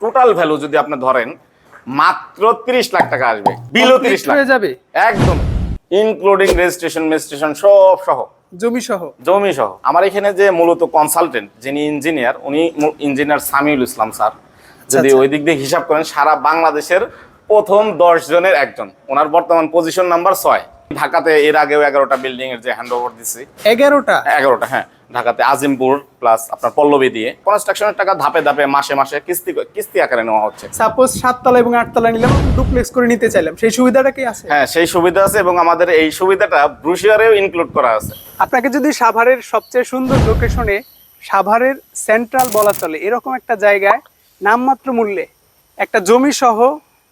Total value যদি আপনি ধরেন মাত্র 30 লাখ টাকা আসবে, বিলো 30 লাখ হয়ে যাবে একদম, ইনক্লুডিং রেজিস্ট্রেশন সব সহ, জমি সহ। আমার এখানে যে মূলত কনসালটেন্ট যিনি ইঞ্জিনিয়ার, উনি ইঞ্জিনিয়ার সামিউল ইসলাম স্যার। যদি ওই দিক দিয়ে হিসাব করেন সারা বাংলাদেশের প্রথম 10 জনের একজন। ওনার বর্তমান পজিশন নাম্বার 6। ঢাকাতে এর আগেও 11টা বিল্ডিং এর যে হ্যান্ড ওভার দিচ্ছি। 11টা হ্যাঁ, ঢাকাতে আজিমপুর প্লাস আপনার পল্লবী দিয়ে কনস্ট্রাকশনের টাকা ধাপে ধাপে মাসে মাসে কিস্তি আকারে নেওয়া হচ্ছে। সাপোজ 7 তলা এবং 8 তলা নিলাম, ডুপ্লেক্স করে নিতে চাইলাম, সেই সুবিধাটা কি আছে? হ্যাঁ, সেই সুবিধা আছে এবং আমাদের এই সুবিধাটা ব্রোশিয়ারেও ইনক্লুড করা আছে। আপনাকে যদি সাভারের সবচেয়ে সুন্দর লোকেশনে, সাভারের সেন্ট্রাল বলা চলে এরকম একটা জায়গায় নামমাত্র মূল্যে একটা জমি সহ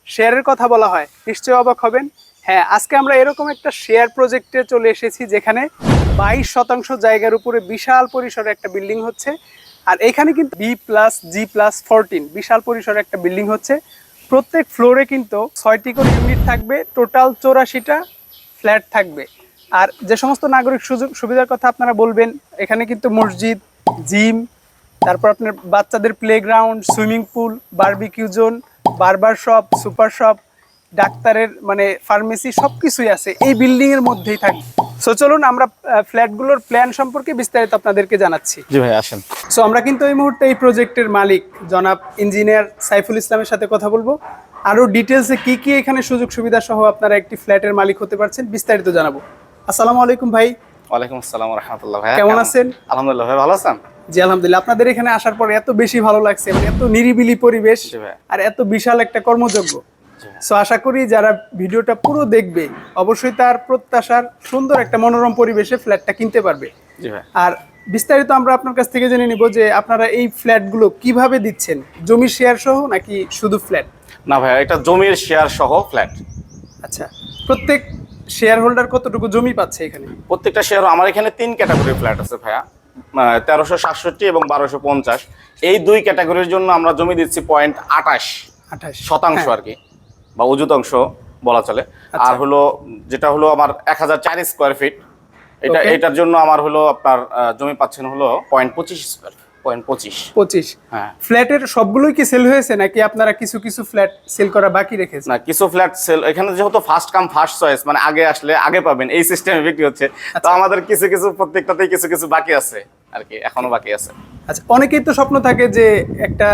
শেয়ারের কথা বলা হয়, নিশ্চয়ই অবাক হবেন। হ্যাঁ, আজকে আমরা এরকম একটা শেয়ার প্রজেক্টে চলে এসেছি যেখানে 22% জায়গার উপরে বিশাল পরিসরে একটা বিল্ডিং হচ্ছে। আর এখানে কিন্তু B+G+14 বিশাল পরিসরে একটা বিল্ডিং হচ্ছে। প্রত্যেক ফ্লোরে কিন্তু 6টি করে ইউনিট থাকবে, টোটাল 84টা ফ্ল্যাট থাকবে। আর যে সমস্ত নাগরিক সুযোগ সুবিধার কথা আপনারা বলবেন, এখানে কিন্তু মসজিদ, জিম, তারপর আপনার বাচ্চাদের playground, swimming pool, barbecue zone, বারবার শপ, সুপার শপ, ডাক্তারের মানে ফার্মেসি সবকিছুই আছে এই বিল্ডিং এর মধ্যেই থাকবে। সো চলুন আমরা ফ্ল্যাটগুলোর প্ল্যান সম্পর্কে বিস্তারিত আপনাদেরকে জানাচ্ছি। জি ভাই আসেন। সো আমরা কিন্তু এই মুহূর্তে এই প্রজেক্টের মালিক জনাব ইঞ্জিনিয়ার সাইফুল ইসলামের সাথে কথা বলবো। আরো ডিটেলসে কি কি এখানে সুযোগ সুবিধা সহ আপনারা একটি ফ্ল্যাটের মালিক হতে পারছেন বিস্তারিত জানাবো। আসসালামু আলাইকুম ভাই। ওয়ালাইকুম আসসালাম ওয়া রাহমাতুল্লাহ। ভাই কেমন আছেন? আলহামদুলিল্লাহ ভাই, ভালো আছেন? জি আলহামদুলিল্লাহ। আপনাদের এখানে আসার পরে এত বেশি ভালো লাগছে, মানে এত নিরিবিলি পরিবেশ আর এত বিশাল একটা কর্মযজ্ঞ। সো আশা করি যারা ভিডিওটা পুরো দেখবে অবশ্যই তার প্রত্যাশার সুন্দর একটা মনোরম পরিবেশে ফ্ল্যাটটা কিনতে পারবে। আর বিস্তারিত আমরা আপনার কাছ থেকে জেনে নিব যে আপনারা এই ফ্ল্যাটগুলো কিভাবে দিচ্ছেন, জমির শেয়ার সহ নাকি শুধু ফ্ল্যাট? না ভাই, এটা জমির শেয়ার সহ ফ্ল্যাট। আচ্ছা, প্রত্যেক শেয়ার হোল্ডার কতটুকু জমি পাচ্ছে এখানে? প্রত্যেকটা শেয়ার, আমার এখানে 3 ক্যাটাগরির ফ্ল্যাট আছে ভাইয়া, 1367 এবং 1250। এই 2 ক্যাটাগরির জন্য আমরা জমি দিচ্ছি 0.28% আর কি, বা অযুতাংশ বলা চলে। আর হলো যেটা হলো আমার 1004 স্কোয়ার ফিট, এটার জন্য আমার হলো আপনার জমি পাচ্ছেন হলো 0.25 স্কোয়ার, 0.25। হ্যাঁ, ফ্ল্যাটের সবগুলোই কি সেল হয়েছে নাকি আপনারা কিছু কিছু ফ্ল্যাট সেল করা বাকি রেখেছেন? না, কিছু ফ্ল্যাট সেল, এখানে যেহেতু ফার্স্ট কাম ফার্স্ট চয়েস, মানে আগে আসলে আগে পাবেন এই সিস্টেমে বিক্রি হচ্ছে। তো আমাদের কিছু কিছু প্রত্যেকটাতেই কিছু কিছু বাকি আছে আর কি, এখনো বাকি আছে। আচ্ছা, অনেকেই তো স্বপ্ন থাকে যে একটা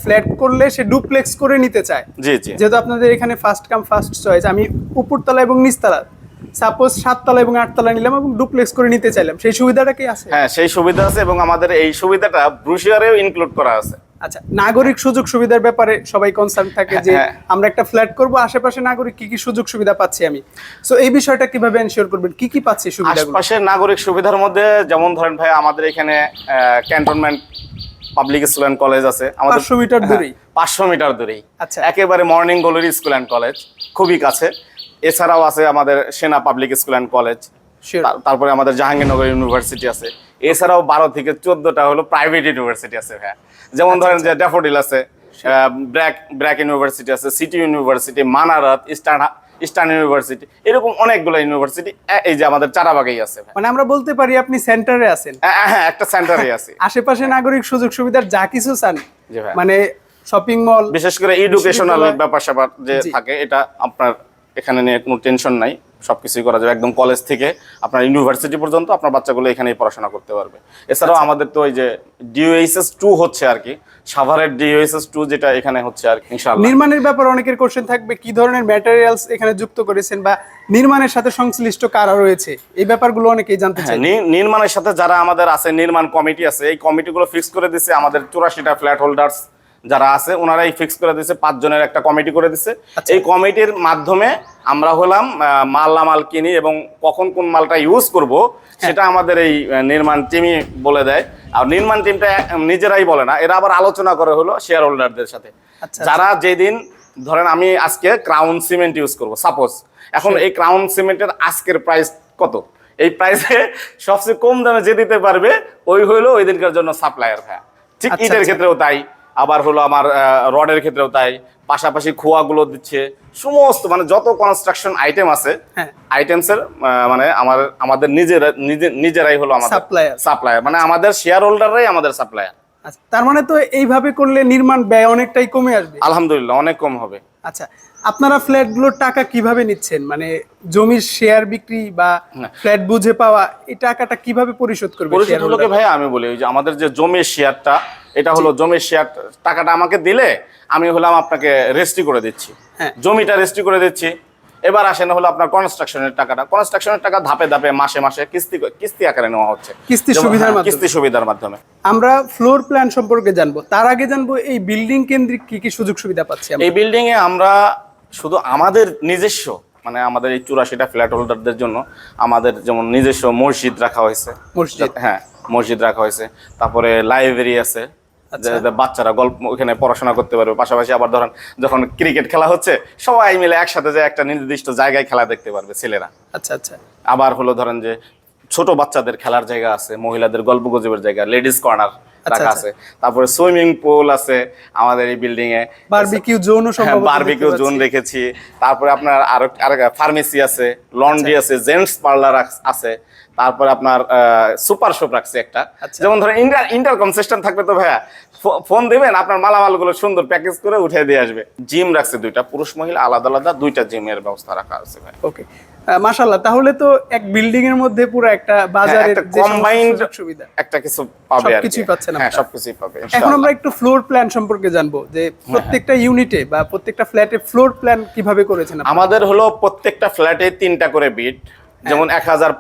ফ্ল্যাট করলে সে ডুপ্লেক্স করে নিতে চায়। জি জি। যেহেতু আপনাদের এখানে ফার্স্ট কাম ফার্স্ট চয়েস, আমি উপরতলা এবং নিচতলা, সাপোজ 7 তলা এবং 8 তলা নিলাম এবং ডুপ্লেক্স করে নিতে চাইলাম, সেই সুবিধাটা কি আছে? হ্যাঁ, সেই সুবিধা আছে এবং আমাদের এই সুবিধাটা ব্রোশিয়ারেও ইনক্লুড করা আছে। আচ্ছা, নাগরিক সুযোগ সুবিধার ব্যাপারে সবাই কনসার্ন থাকে যে আমরা একটা ফ্ল্যাট করব, আশেপাশে নাগরিক কি কি সুযোগ সুবিধা পাচ্ছি আমি। সো এই বিষয়টা কিভাবে এনশিওর করবেন, কি কি পাচ্ছি সুবিধাগুলো? আশেপাশের নাগরিক সুবিধার মধ্যে যেমন ধরেন ভাই, আমাদের এখানে cantonment public school and college আছে, আমাদের 500 মিটার দূরেই। 500 মিটার দূরেই। আচ্ছা, একেবারে morning glory school and college, খুবই কাছে। এছাড়াও আছে আমাদের সেনা পাবলিক স্কুল অ্যান্ড কলেজ, তারপরে আমাদের জাহাঙ্গীরনগর ইউনিভার্সিটি আছে। এছাড়াও 12 থেকে 14টা হলো প্রাইভেট ইউনিভার্সিটি আছে ভাই, যেমন ধরেন যে ড্যাফোডিল আছে, ব্র্যাক ইউনিভার্সিটি আছে, city university, Manarat, eastern university, এরকম অনেকগুলো ইউনিভার্সিটি এই যে আমাদের চারাবাগেই আছে। মানে আমরা বলতে পারি আপনি সেন্টারে আছেন। হ্যাঁ, একটা সেন্টারে আছে। আশেপাশে নাগরিক সুযোগ সুবিধার যা কিছু চান, মানে শপিং মল, বিশেষ করে এডুকেশনাল ব্যাপার স্যাপার যে থাকে, এটা আপনার এখানে নিয়ে কোনো টেনশন নাই, সবকিছুই করা যাবে। একদম কলেজ থেকে আপনার ইউনিভার্সিটি পর্যন্ত আপনার বাচ্চাগুলো এখানেই পড়াশোনা করতে পারবে। এছাড়াও আমাদের তো ওই যে DOHS2 হচ্ছে আর কি, সাভারের DOHS2 যেটা এখানে হচ্ছে আর কি। ইনশাআল্লাহ নির্মাণের ব্যাপারে অনেকের কোশ্চেন থাকবে, কি ধরনের ম্যাটেরিয়ালস এখানে যুক্ত করেছেন বা নির্মাণের সাথে সংশ্লিষ্ট কারা রয়েছে, এই ব্যাপারগুলো অনেকেই জানতে চায়। নির্মাণের সাথে যারা আমাদের আছে, নির্মাণ কমিটি আছে, এই কমিটিগুলো ফিক্স করে দিচ্ছে আমাদের 84টা ফ্ল্যাট হোল্ডার্স যারা আছে, ওনারাই ফিক্স করে দিচ্ছে, 5 জনের একটা কমিটি করে দিচ্ছে। এই কমিটির মাধ্যমে আমরা হলাম মালামাল কিনি এবং কখন কোন মালটা ইউজ করব সেটা আমাদের এই নির্মাণ টিমই বলে দেয়। আর নির্মাণ টিমটা নিজেরাই বলে না, এরা আবার আলোচনা করে হলো শেয়ার হোল্ডারদের সাথে। যারা যেদিন ধরেন আমি আজকে ক্রাউন সিমেন্ট ইউজ করব সাপোজ, এখন এই ক্রাউন সিমেন্টের আজকের প্রাইস কত, এই প্রাইসে সবচেয়ে কম দামে যে দিতে পারবে ওই হইলো ওই দিনকার জন্য সাপ্লায়ার ভাই। ঠিক ইটের ক্ষেত্রেও তাই, আবার হলো আমার রডের ক্ষেত্রেও তাই, পাশাপাশি খোয়াগুলো দিচ্ছে, সমস্ত মানে যত কনস্ট্রাকশন আইটেম আছে আইটেমসের মানে আমাদের নিজেরাই হলো আমাদের সাপ্লায়ার, মানে আমাদের শেয়ার হোল্ডাররাই আমাদের সাপ্লায়ার। আচ্ছা, তার মানে তো এইভাবে করলে নির্মাণ ব্যয় অনেকটাই কমে আসবে। আলহামদুলিল্লাহ অনেক কম হবে। আচ্ছা, আপনারা ফ্ল্যাটগুলোর টাকা কিভাবে নিচ্ছেন? মানে জমির শেয়ার বিক্রি বা ফ্ল্যাট বুঝে পাওয়া, এই টাকাটা কিভাবে পরিশোধ করবে পরিশোধ শেয়ার হলো কি হোল্ডার? ভাই, আমি বলি ওই যে আমাদের যে জমির শেয়ারটা, এটা হলো জমির শেয়ার, টাকাটা আমাকে দিলে আমি হলাম আপনাকে রেজিস্ট্রি করে দিচ্ছি, হ্যাঁ। জমিটা রেজিস্ট্রি করে দিচ্ছি। এবার আসেন হলো আপনার কনস্ট্রাকশনের টাকাটা, কনস্ট্রাকশনের টাকা ধাপে ধাপে মাসে মাসে কিস্তি কিস্তি আকারে নেওয়া হচ্ছে, কিস্তি যেমন- সুবিধার হ্যাঁ, মাধ্যমে। কিস্তি সুবিধার মাধ্যমে। আমরা ফ্লোর প্ল্যান সম্পর্কে জানবো, তার আগে জানবো এই বিল্ডিং কেন্দ্রিক কি কি সুযোগ সুবিধা পাচ্ছি আমরা? এই বিল্ডিং এ আমরা শুধু আমাদের নিজস্ব, মানে আমাদের এই 84টা ফ্ল্যাট হোল্ডারদের জন্য আমাদের যেমন নিজস্ব মসজিদ রাখা হয়েছে। মসজিদ। হ্যাঁ, মসজিদ রাখা হয়েছে। তারপরে লাইব্রেরি আছে, যে বাচ্চারা গল্প ওখানে পড়াশোনা করতে পারবে। পাশাপাশি আবার ধরেন যখন ক্রিকেট খেলা হচ্ছে, সবাই মিলে একসাথে যে একটা নির্দিষ্ট জায়গায় খেলা দেখতে পারবে ছেলেরা। আচ্ছা আচ্ছা। আবার হলো ধরেন যে ছোট বাচ্চাদের খেলার জায়গা আছে, মহিলাদের গল্প গুজবের জায়গা, লেডিস কর্নার রাখা আছে। তারপরে সুইমিং পুল আছে আমাদের এই বিল্ডিং এ, বারবিকিউ জোনও সম্ভবত বারবিকিউ জোন রেখেছি। তারপরে আপনার আরো ফার্মেসি আছে, লন্ড্রি আছে, জেন্টস পার্লার আছে। তারপরে আপনার সুপার শপ রাখছে একটা, যেমন ধরেন ইন্টারকম সিস্টেম থাকবে তো ভাইয়া, ফোন দিবেন আপনার মালামালগুলো সুন্দর প্যাকেজ করে উঠে দিয়ে আসবে। জিম রাখছে দুইটা, পুরুষ মহিলা আলাদা আলাদা দুইটা জিমের ব্যবস্থা রাখা আছে ভাই। ওকে, মাশাআল্লাহ, তাহলে তো এক বিল্ডিং এর মধ্যে পুরো একটা বাজারের একটা যে সমস্ত combined সুযোগ সুবিধা, একটা কিছু পাবে আর কি। সবকিছুই পাচ্ছেন হ্যাঁ, আপনারা। সবকিছুই পাবে এখন ইনশাআল্লাহ। আমরা একটু ফ্লোর প্ল্যান সম্পর্কে জানবো, যে প্রত্যেকটা ইউনিটে বা প্রত্যেকটা ফ্ল্যাটে ফ্লোর প্ল্যান কিভাবে করেছেন আপনারা? আমাদের হলো প্রত্যেকটা ফ্ল্যাটে 3টা করে বিট, যেমন 1004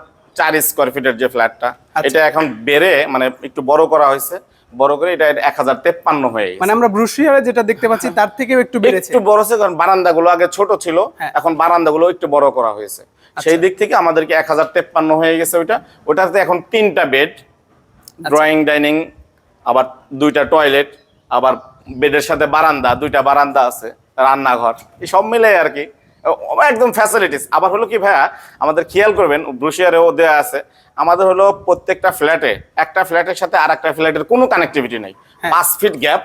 স্কয়ার ফিটের যে ফ্ল্যাটটা, এটা এখন বেড়ে মানে একটু বড় করা হয়েছে, বড় করে এটা 1053 হয়ে গেছে। মানে আমরা ব্রুশিয়ারে যেটা দেখতে পাচ্ছি তার থেকেও একটু বেড়েছে। একটু বড় হয়েছে, কারণ বারান্দাগুলো আগে ছোট ছিল, এখন বারান্দাগুলো একটু বড় করা হয়েছে। সেই দিক থেকে আমাদেরকে 1053 হয়ে গেছে। ওটাতে এখন 3টা বেড, ড্রয়িং ডাইনিং, আবার 2টা টয়লেট, আবার বেডের সাথে বারান্দা, 2টা বারান্দা আছে, রান্নাঘর, এই সব মিলে আর কি একদম ফ্যাসিলিটিস। আবার হলো কি ভাইয়া, আমাদের খেয়াল করবেন ব্রোশিয়ারেও দেওয়া আছে, আমাদের হলো প্রত্যেকটা ফ্ল্যাটে, একটা ফ্ল্যাটের সাথে আর একটা ফ্ল্যাটের কোনো কানেক্টিভিটি নেই, 5 ফিট গ্যাপ,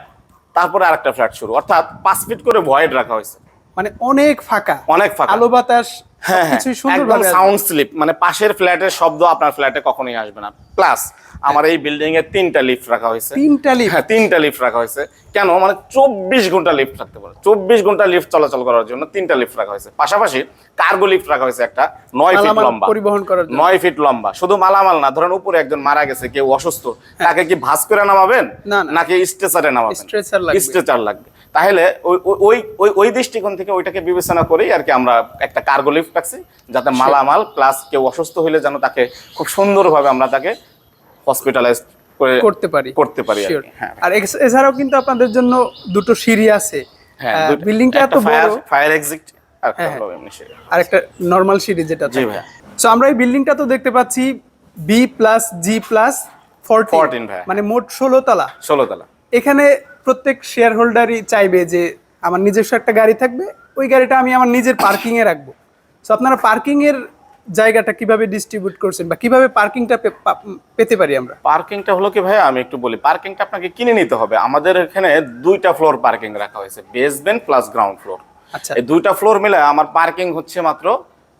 তারপরে আর একটা ফ্ল্যাট শুরু, অর্থাৎ 5 ফিট করে ভয়েড রাখা হয়েছে। মানে অনেক ফাঁকা, অনেক ফাঁকা, আলো বাতাস সবকিছুই একদম সুন্দরভাবে আসবে। সাউন্ড স্লিপ, মানে পাশের ফ্ল্যাটের শব্দ আপনার ফ্ল্যাটে কখনোই আসবে না। প্লাস আমার এই বিল্ডিং এ 3টা লিফট রাখা হয়েছে। 3টা লিফট? হ্যাঁ, 3টা লিফট রাখা হয়েছে। কেন? মানে 24 ঘন্টা লিফট রাখতে পারে, 24 ঘন্টা লিফট চলাচল করার জন্য 3টা লিফট রাখা হয়েছে। পাশাপাশি কার্গো লিফট রাখা হয়েছে একটা, 9 ফিট মালামাল লম্বা, পরিবহন করার জন্য। 9 ফিট লম্বা। শুধু মালামাল না, ধরেন উপরে একজন মারা গেছে, কেউ অসুস্থ, তাকে কি ভাঁজ করে নামাবেন না, না। নাকি স্ট্রেচারে নামাবেন? স্ট্রেচার লাগবে। স্ট্রেচার লাগবে। তাহলে ওই দৃষ্টিকোণ থেকে ওইটাকে বিবেচনা করেই আর কি আমরা একটা কার্গো লিফট রাখছি, যাতে মালামাল প্লাস কেউ অসুস্থ হইলে যেন তাকে খুব সুন্দরভাবে আমরা তাকে হসপিটালাইজ করতে পারি আর Sure. কি। হ্যাঁ, আর এছাড়াও কিন্তু আপনাদের জন্য দুটো সিঁড়ি আছে। হ্যাঁ, বিল্ডিংটা এত বড়, ফায়ার এক্সিট আর একটা হলো এমনি সিঁড়ি। আর একটা নরমাল সিঁড়ি যেটা জি থাকে। ভাইয়া। সো আমরা এই বিল্ডিংটা তো দেখতে পাচ্ছি B+G+14, 14 ভাইয়া। মানে মোট 16 তলা। 16 তলা। এখানে প্রত্যেক শেয়ার হোল্ডারই চাইবে যে আমার নিজস্ব একটা গাড়ি থাকবে, ওই গাড়িটা আমি আমার নিজের পার্কিং এ রাখবো। সো আপনারা পার্কিং এর জায়গাটা কিভাবে ডিস্ট্রিবিউট করছেন বা কিভাবে পার্কিংটা পেতে পারি আমরা? পার্কিংটা হলো কি ভাইয়া, আমি একটু বলি, পার্কিংটা আপনাকে কিনে নিতে হবে। আমাদের এখানে 2টা ফ্লোর পার্কিং রাখা হয়েছে, বেসমেন্ট প্লাস গ্রাউন্ড ফ্লোর। আচ্ছা, এই 2টা ফ্লোর মিলে আমার পার্কিং হচ্ছে মাত্র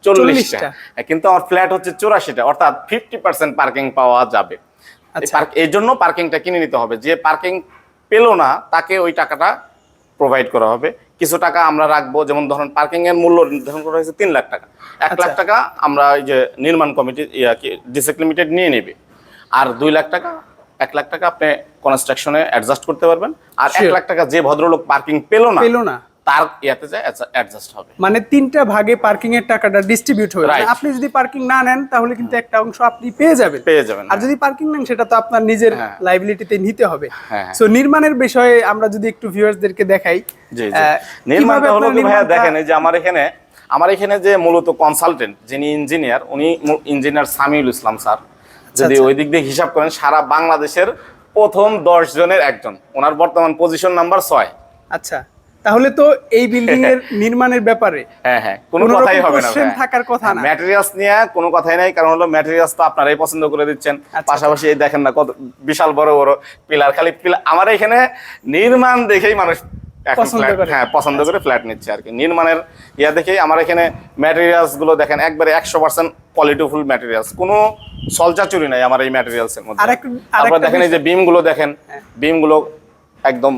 40টা, কিন্তু আমার ফ্ল্যাট হচ্ছে 84টা, অর্থাৎ 50% পার্কিং পাওয়া যাবে। এই জন্য পার্কিংটা কিনে নিতে হবে। যে পার্কিং পেলো না তাকে ওই টাকাটা প্রোভাইড করা হবে। কিছু টাকা আমরা রাখবো, যেমন ধরুন পার্কিং এর মূল্য নির্ধারণ করা হয়েছে 3 লাখ টাকা। 1 লাখ টাকা আমরা ওই যে নির্মাণ কমিটি ডিসেক লিমিটেড নিয়ে নেবে, আর 2 লাখ টাকা 1 লাখ টাকা আপনি কনস্ট্রাকশনে অ্যাডজাস্ট করতে পারবেন, আর 1 লাখ টাকা যে ভদ্রলোক পার্কিং পেলো না তার ইয়াতে যায় অ্যাডজাস্ট হবে। মানে 3টা ভাগে পার্কিং এর টাকাটা ডিস্ট্রিবিউট হবে। Right. আপনি যদি পার্কিং না নেন তাহলে কিন্তু একটা অংশ আপনি পেয়ে যাবেন। আর যদি পার্কিং নেন সেটা তো আপনার নিজের লাইবিলিটিতে নিতে হবে। সো নির্মাণের বিষয়ে আমরা যদি একটু ভিউয়ার্সদেরকে দেখাই। জি জি, নির্মাণটা হলো কি ভাইয়া, দেখেন এই যে আমার এখানে যে মূলত কনসালটেন্ট যিনি ইঞ্জিনিয়ার, উনি ইঞ্জিনিয়ার সামিউল ইসলাম স্যার। যদি ওই দিক দিয়ে হিসাব করেন, সারা বাংলাদেশের প্রথম 10 জনের একজন, ওনার বর্তমান পজিশন নাম্বার 6। আচ্ছা, তাহলে তো এই বিল্ডিং এর নির্মাণের ব্যাপারে হ্যাঁ কোনো কথাই হবে না, থাকার কথা না। ম্যাটেরিয়ালস নিয়ে কোনো কথাই নাই, কারণ হলো ম্যাটেরিয়ালস তো আপনারাই পছন্দ করে দিচ্ছেন। পাশাপাশি এই দেখেন না কত বিশাল বড় বড় পিলার, খালি পিলার। আমার এখানে নির্মাণ দেখেই মানুষ এখন পছন্দ ফ্ল্যাট, করে। হ্যাঁ পছন্দ করে ফ্ল্যাট নিচ্ছে আর কি। নির্মাণের ইয়া দেখে আমার এখানে ম্যাটেরিয়ালস গুলো দেখেন একবারে 100% কোয়ালিটিফুল ম্যাটেরিয়ালস, কোনো সলচাচুরি নাই আমার এই ম্যাটেরিয়ালস এর মধ্যে। তারপর দেখেন এই যে বিম গুলো দেখেন, বিম গুলো একদম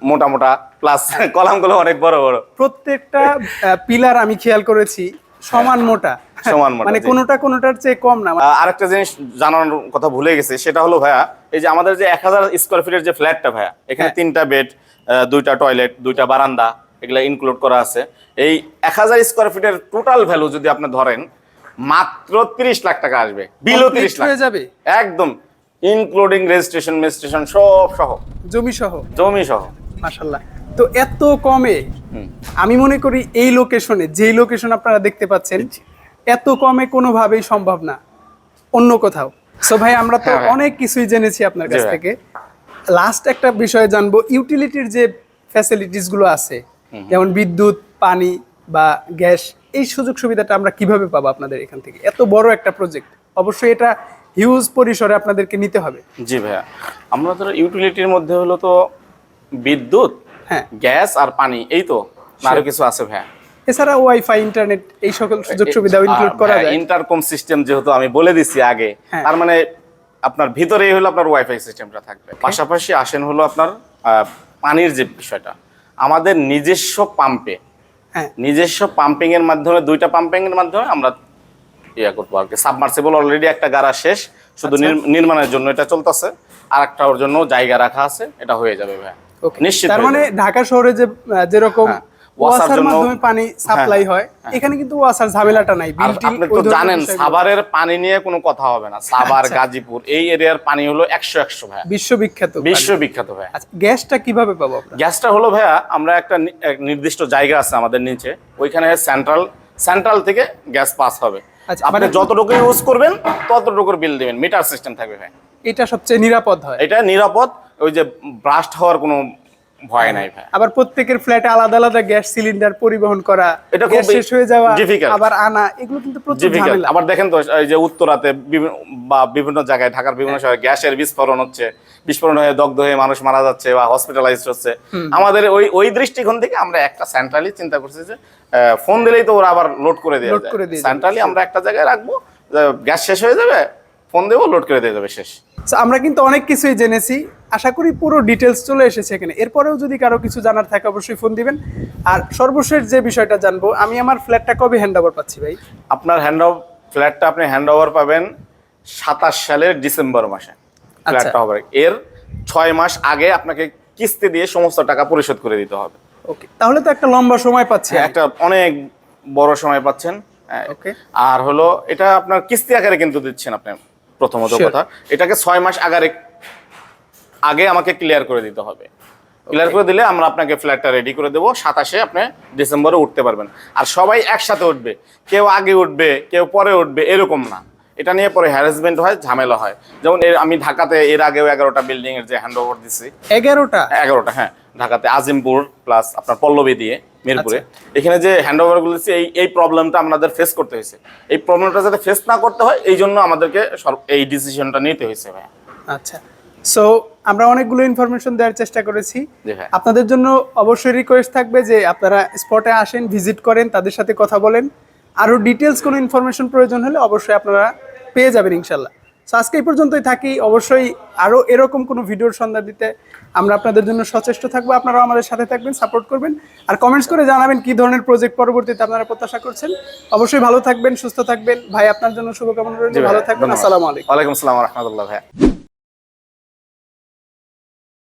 মোটা মোটা, প্লাস কলাম গুলো অনেক বড় বড়। প্রত্যেকটা পিলার আমি খেয়াল করেছি সমান মোটা, সমান মোটা, মানে জি। কোনোটার চেয়ে কম না। আরেকটা জিনিস জানানোর কথা ভুলে গেছি, সেটা হলো ভাইয়া এই যে আমাদের যে 1000 স্কোয়ার ফিটের যে ফ্ল্যাটটা ভাইয়া, এখানে হ্যাঁ। 3টা বেড, 2টা টয়লেট, 2টা বারান্দা, এগুলা ইনক্লুড করা আছে। এই 1000 স্কোয়ার ফিটের টোটাল ভ্যালু যদি আপনি ধরেন মাত্র 30 লাখ টাকা আসবে, বিলো 30 লাখ হয়ে যাবে একদম, ইনক্লুডিং রেজিস্ট্রেশন মেজিস্ট্রেশন সব সহ, জমি সহ। জমি সহ। মাশাআল্লাহ। তো এত কমে আমি মনে করি এই লোকেশনে, যেই লোকেশন আপনারা দেখতে পাচ্ছেন, এত কমে কোনোভাবেই সম্ভব না অন্য কোথাও। সো ভাই আমরা তো হ্যাঁ ভাই। অনেক কিছুই জেনেছি আপনার জি কাছ ভাই। থেকে। লাস্ট একটা বিষয় জানবো, ইউটিলিটির যে ফ্যাসিলিটিস গুলো আছে, যেমন বিদ্যুৎ, পানি বা গ্যাস, এই সুযোগ সুবিধাটা আমরা কিভাবে পাবো আপনাদের এখান থেকে? এত বড় একটা প্রজেক্ট, অবশ্যই এটা হিউজ পরিসরে আপনাদেরকে নিতে হবে। জি ভাইয়া, আমরা তো ইউটিলিটির মধ্যে হলো তো বিদ্যুৎ, হ্যাঁ, গ্যাস আর পানি, এই তো, না আরো কিছু আছে ভাইয়া। এছাড়া ওয়াইফাই, ইন্টারনেট, এই সকল সুযোগ সুবিধাও ইনক্লুড করা যায়। ইন্টারকম সিস্টেম যেহেতু আমি বলে দিছি আগে, হ্যাঁ। তার মানে আপনার ভিতরেই হলো আপনার ওয়াইফাই সিস্টেমটা থাকবে। পাশাপাশি আসেন হলো আপনার পানির যে বিষয়টা, আমাদের নিজস্ব পাম্পে, হ্যাঁ, নিজস্ব পাম্পিং এর মাধ্যমে, 2টা পাম্পিং এর মাধ্যমে আমরা ইয়া করবো আর কি। সাবমার্সিবল অলরেডি একটা গাড়া শেষ, শুধু নির্মাণের জন্য এটা চলতেছে, আর একটা ওর জন্য জায়গা রাখা আছে, এটা হয়ে যাবে ভাই ওকে। নিশ্চিত। তার হয়ে মানে যাবে। ঢাকা শহরে যে যেরকম হ্যাঁ, ওয়াসার ওয়াসার জন্য- মাধ্যমে পানি সাপ্লাই হয়, এখানে কিন্তু ওয়াসার ঝামেলাটা নাই। আর বিল-টিল আপনি ওই তো ধরনের জানেন বিষয়গুলো। সাভারের পানি নিয়ে কোনো কথা হবে না। সাভার, আচ্ছা। গাজীপুর এই এরিয়ার পানি হলো 100 ভাইয়া, বিশ্ববিখ্যাত পানি। বিশ্ববিখ্যাত ভাইয়া। আচ্ছা, গ্যাসটা কিভাবে পাবো আমরা? গ্যাসটা হলো ভাইয়া, আমরা একটা এক নির্দিষ্ট জায়গা আছে আমাদের নিচে, ওইখানে সেন্ট্রাল থেকে গ্যাস পাস হবে। আচ্ছা, আপনি মানে যতটুকু ইউজ করবেন ততটুকুর বিল দিবেন, মিটার সিস্টেম থাকবে ভাই। এটা সবচেয়ে নিরাপদ হয়। এটা নিরাপদ, ওই যে ব্রাস্ট হওয়ার কোনো ভয় নাই ভাই। আবার প্রত্যেকের ফ্ল্যাটে আলাদা আলাদা গ্যাস সিলিন্ডার পরিবহন করা, এটা গ্যাস খুবই শেষ হয়ে যাওয়া, difficult। আবার আনা, এগুলো কিন্তু প্রচুর Difficult। ঝামেলা। আবার দেখেন তো এই যে উত্তরাতে বা বিভিন্ন জায়গায়, ঢাকার বিভিন্ন শহরে গ্যাসের বিস্ফোরণ হচ্ছে, বিস্ফোরণ হয়ে দগ্ধ হয়ে মানুষ মারা যাচ্ছে বা হসপিটালাইজড হচ্ছে। আমাদের ওই দৃষ্টিকোণ থেকে আমরা একটা সেন্ট্রালি চিন্তা করছি যে ফোন দিলেই তো ওরা আবার লোড করে দেওয়া Load করে দিয়ে যায়। যাবে। সেন্ট্রালি আমরা একটা জায়গায় রাখবো, গ্যাস শেষ হয়ে যাবে, ফোন দেবো, লোড করে দিয়ে যাবে, শেষ। So, আমরা কিন্তু অনেক কিছুই জেনেছি, আশা করি পুরো ডিটেলস চলে এসেছে এখানে। এরপরেও যদি কারো কিছু জানার থাকে অবশ্যই ফোন দিবেন। আর সর্বশেষ যে বিষয়টা জানবো, আমি আমার ফ্ল্যাটটা কবে হ্যান্ড ওভার পাচ্ছি ভাই? আপনার ফ্ল্যাটটা আপনি হ্যান্ড ওভার পাবেন 27 সালের ডিসেম্বর মাসে। ফ্ল্যাটটা হবে এর 6 মাস আগে আপনাকে কিস্তি দিয়ে সমস্ত টাকা পরিশোধ করে দিতে হবে। ওকে, তাহলে তো একটা লম্বা সময় পাচ্ছি। একটা অনেক বড় সময় পাচ্ছেন। ওকে। আর হলো এটা আপনার কিস্তি আকারে কিন্তু দিচ্ছেন আপনি, প্রথমত Sure. কথা এটাকে 6 মাস আগে আমাকে ক্লিয়ার করে দিতে হবে। ক্লিয়ার করে দিলে আমরা আপনাকে ফ্ল্যাটটা রেডি করে দেবো, 27-এ আপনি ডিসেম্বরে উঠতে পারবেন। আর সবাই একসাথে উঠবে, কেউ আগে উঠবে কেউ পরে উঠবে এরকম না। এটা নিয়ে পরে হ্যারাসমেন্ট হয়, ঝামেলা হয়। যেমন আমি ঢাকাতে এর আগেও 11টা বিল্ডিং এর যে হ্যান্ড ওভার দিছি। 11টা? 11টা, হ্যাঁ। ঢাকাতে আজিমপুর প্লাস আপনার পল্লবী দিয়ে মিরপুরে, এখানে যে হ্যান্ড ওভার গুলো দিচ্ছি, এই প্রবলেমটা আমাদের ফেস করতে হয়েছে। এই প্রবলেমটা যাতে ফেস না করতে হয়, এই জন্য আমাদেরকে এই ডিসিশনটা নিতে হয়েছে ভাই। আচ্ছা, সো আমরা অনেকগুলো ইনফরমেশন দেওয়ার চেষ্টা করেছি। জি ভাই। আপনাদের জন্য অবশ্যই রিকোয়েস্ট থাকবে যে আপনারা স্পটে আসেন, ভিজিট করেন, তাদের সাথে কথা বলেন। আরও ডিটেলস কোনো ইনফরমেশন প্রয়োজন হলে অবশ্যই আপনারা পেয়ে যাবেন ইনশাল্লাহ। সো আজকে এই পর্যন্তই থাকি। অবশ্যই আরও এরকম কোনো ভিডিওর সন্ধান দিতে আমরা আপনাদের জন্য সচেষ্ট থাকবো। আপনারাও আমাদের সাথে থাকবেন, সাপোর্ট করবেন, আর কমেন্টস করে জানাবেন কী ধরনের প্রজেক্ট পরবর্তীতে আপনারা প্রত্যাশা করছেন। অবশ্যই ভালো থাকবেন, সুস্থ থাকবেন। ভাই আপনার জন্য শুভকামনা রইল, ভালো থাকবেন। আসসালামু আলাইকুম। ওয়ালাইকুম আসসালাম ওয়া রাহমাতুল্লাহ ভাই।